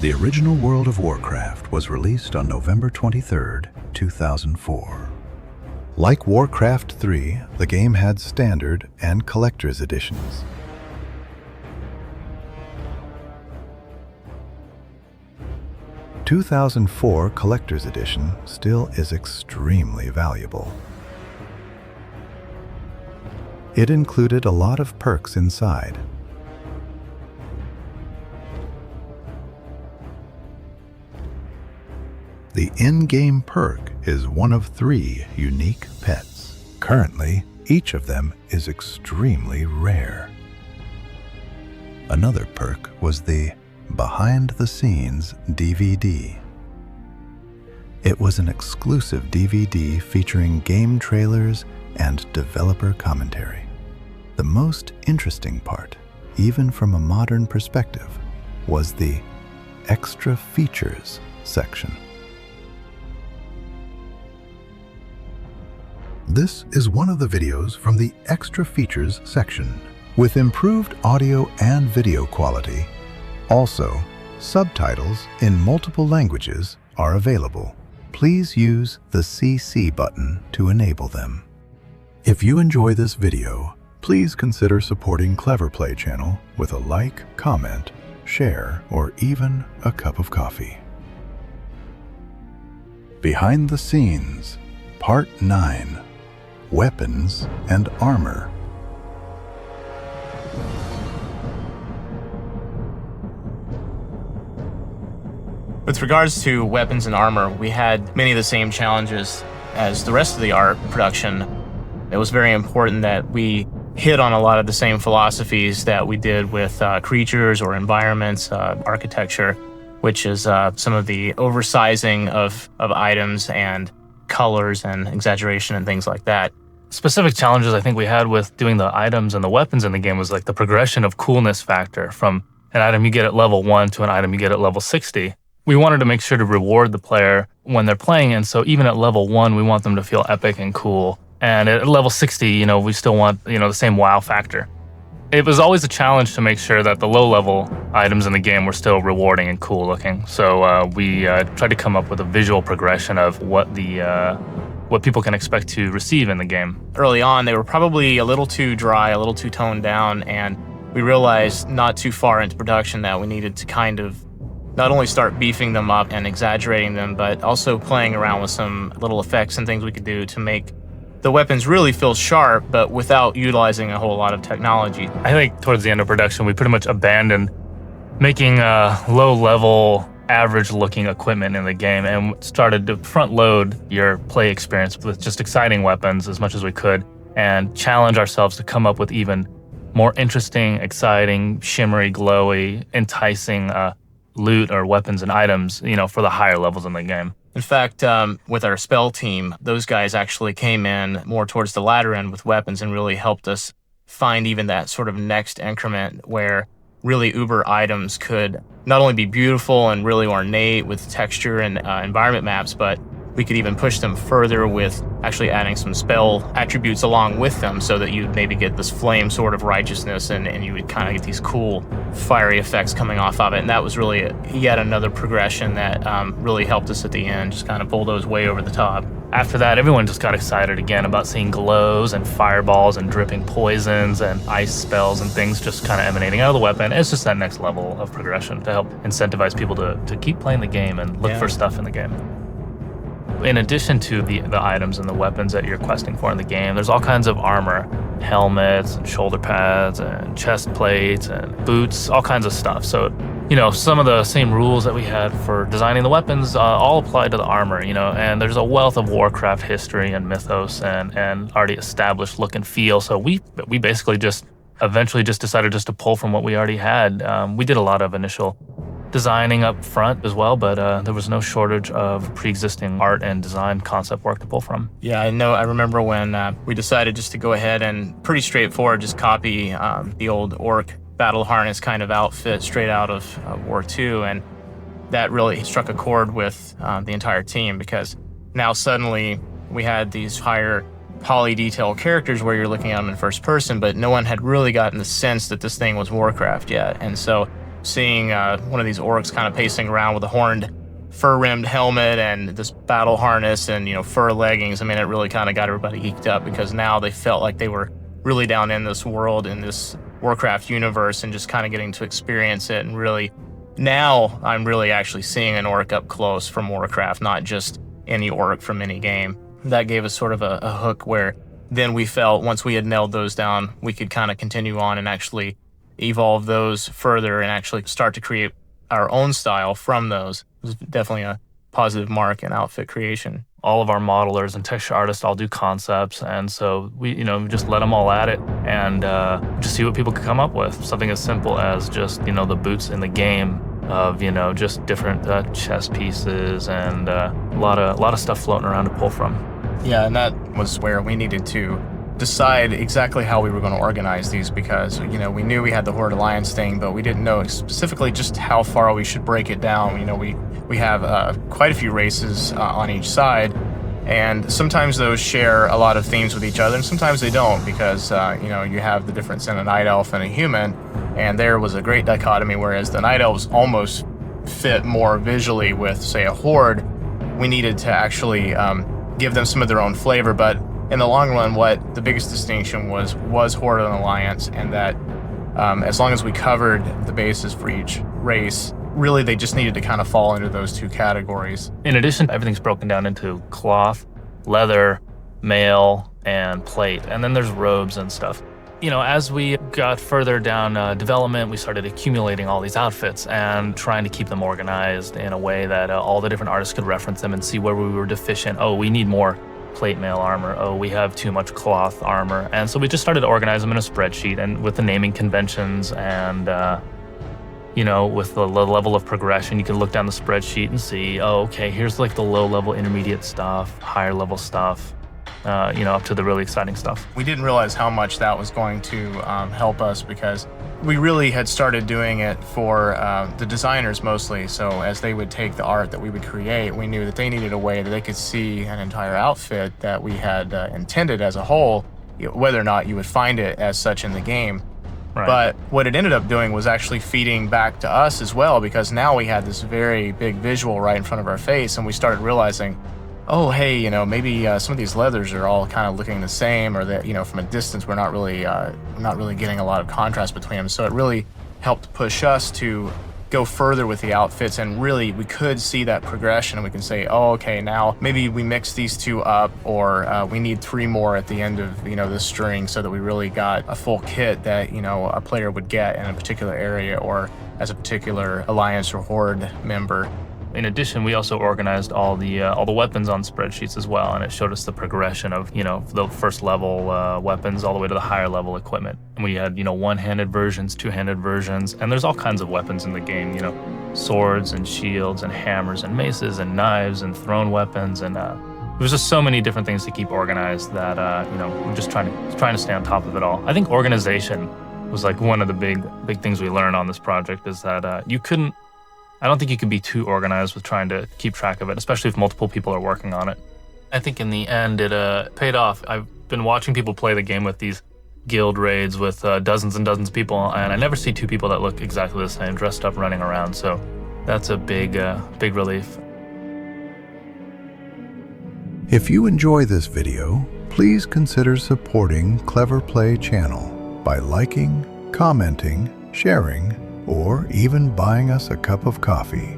The original World of Warcraft was released on November 23, 2004. Like Warcraft 3, the game had standard and collector's editions. The 2004 Collector's Edition still is extremely valuable. It included a lot of perks inside. The in-game perk is one of 3 unique pets. Currently, each of them is extremely rare. Another perk was the Behind the Scenes DVD. It was an exclusive DVD featuring game trailers and developer commentary. The most interesting part, even from a modern perspective, was the Extra Features section. This is one of the videos from the Extra Features section, with improved audio and video quality. Also, subtitles in multiple languages are available. Please use the CC button to enable them. If you enjoy this video, please consider supporting Clever Play channel with a like, comment, share, or even a cup of coffee. Behind the Scenes, Part 9. Weapons and Armor. With regards to weapons and armor, we had many of the same challenges as the rest of the art production. It was very important that we hit on a lot of the same philosophies that we did with creatures or environments, architecture, which is some of the oversizing of items and colors and exaggeration and things like that. Specific challenges I think we had with doing the items and the weapons in the game was like the progression of coolness factor from an item you get at level 1 to an item you get at level 60. We wanted to make sure to reward the player when they're playing, and so even at level 1, we want them to feel epic and cool. And at level 60, we still want, the same wow factor. It was always a challenge to make sure that the low-level items in the game were still rewarding and cool looking. So we tried to come up with a visual progression of what people can expect to receive in the game. Early on, they were probably a little too dry, a little too toned down, and we realized not too far into production that we needed to kind of not only start beefing them up and exaggerating them, but also playing around with some little effects and things we could do to make the weapons really feel sharp, but without utilizing a whole lot of technology. I think towards the end of production, we pretty much abandoned making low-level, average-looking equipment in the game and started to front-load your play experience with just exciting weapons as much as we could and challenge ourselves to come up with even more interesting, exciting, shimmery, glowy, enticing loot or weapons and items, for the higher levels in the game. In fact, with our spell team, those guys actually came in more towards the latter end with weapons and really helped us find even that sort of next increment where really uber items could not only be beautiful and really ornate with texture and environment maps, but we could even push them further with actually adding some spell attributes along with them so that you'd maybe get this flame sort of righteousness and you would kind of get these cool fiery effects coming off of it. And that was really yet another progression that really helped us at the end, just kind of pull those way over the top. After that, everyone just got excited again about seeing glows and fireballs and dripping poisons and ice spells and things just kind of emanating out of the weapon. It's just that next level of progression to help incentivize people to keep playing the game and look for stuff in the game. In addition to the items and the weapons that you're questing for in the game, there's all kinds of armor, helmets and shoulder pads and chest plates and boots, all kinds of stuff. So, some of the same rules that we had for designing the weapons all apply to the armor, and there's a wealth of Warcraft history and mythos and already established look and feel. So we basically eventually decided to pull from what we already had. We did a lot of initial designing up front as well, but there was no shortage of pre-existing art and design concept work to pull from. Yeah, I remember when we decided just to go ahead and pretty straightforward, just copy the old orc battle harness kind of outfit straight out of War II, and that really struck a chord with the entire team because now suddenly we had these higher poly detail characters where you're looking at them in first person, but no one had really gotten the sense that this thing was Warcraft yet. And so seeing one of these orcs kind of pacing around with a horned, fur-rimmed helmet and this battle harness and, fur leggings. I mean, it really kind of got everybody geeked up, because now they felt like they were really down in this world, in this Warcraft universe, and just kind of getting to experience it. And really, now I'm really actually seeing an orc up close from Warcraft, not just any orc from any game. That gave us sort of a hook where then we felt once we had nailed those down, we could kind of continue on and actually evolve those further and actually start to create our own style from those. It was definitely a positive mark in outfit creation. All of our modelers and texture artists all do concepts, and so we just let them all at it and just see what people could come up with. Something as simple as just the boots in the game of just different chess pieces and a lot of stuff floating around to pull from. Yeah, and that was where we needed to decide exactly how we were going to organize these, because we knew we had the Horde Alliance thing, but we didn't know specifically just how far we should break it down. We have quite a few races on each side, and sometimes those share a lot of themes with each other, and sometimes they don't, because you have the difference in a night elf and a human, and there was a great dichotomy. Whereas the night elves almost fit more visually with, say, a horde, we needed to actually give them some of their own flavor. But in the long run, what the biggest distinction was Horde and Alliance, and that as long as we covered the bases for each race, really they just needed to kind of fall into those two categories. In addition, everything's broken down into cloth, leather, mail, and plate, and then there's robes and stuff. As we got further down development, we started accumulating all these outfits and trying to keep them organized in a way that all the different artists could reference them and see where we were deficient. Oh, we need more plate mail armor. Oh, we have too much cloth armor. And so we just started to organize them in a spreadsheet, and with the naming conventions and with the level of progression, you can look down the spreadsheet and see, oh, okay, here's like the low level intermediate stuff, higher level stuff, up to the really exciting stuff. We didn't realize how much that was going to help us, because we really had started doing it for the designers mostly. So as they would take the art that we would create, we knew that they needed a way that they could see an entire outfit that we had intended as a whole, whether or not you would find it as such in the game. Right. But what it ended up doing was actually feeding back to us as well, because now we had this very big visual right in front of our face, and we started realizing, oh, hey, maybe some of these leathers are all kind of looking the same, or that, from a distance, we're not really getting a lot of contrast between them. So it really helped push us to go further with the outfits, and really we could see that progression, and we can say, oh, okay, now maybe we mix these two up, or we need 3 more at the end of this string, so that we really got a full kit that a player would get in a particular area or as a particular Alliance or Horde member. In addition, we also organized all the weapons on spreadsheets as well, and it showed us the progression of the first level weapons all the way to the higher level equipment. And we had one-handed versions, two-handed versions, and there's all kinds of weapons in the game. Swords and shields and hammers and maces and knives and thrown weapons, and there's just so many different things to keep organized that we're just trying to stay on top of it all. I think organization was like one of the big things we learned on this project, is that I don't think you can be too organized with trying to keep track of it, especially if multiple people are working on it. I think in the end it paid off. I've been watching people play the game with these guild raids with dozens and dozens of people, and I never see 2 people that look exactly the same, dressed up, running around. So that's a big relief. If you enjoy this video, please consider supporting Clever Play channel by liking, commenting, sharing, or even buying us a cup of coffee.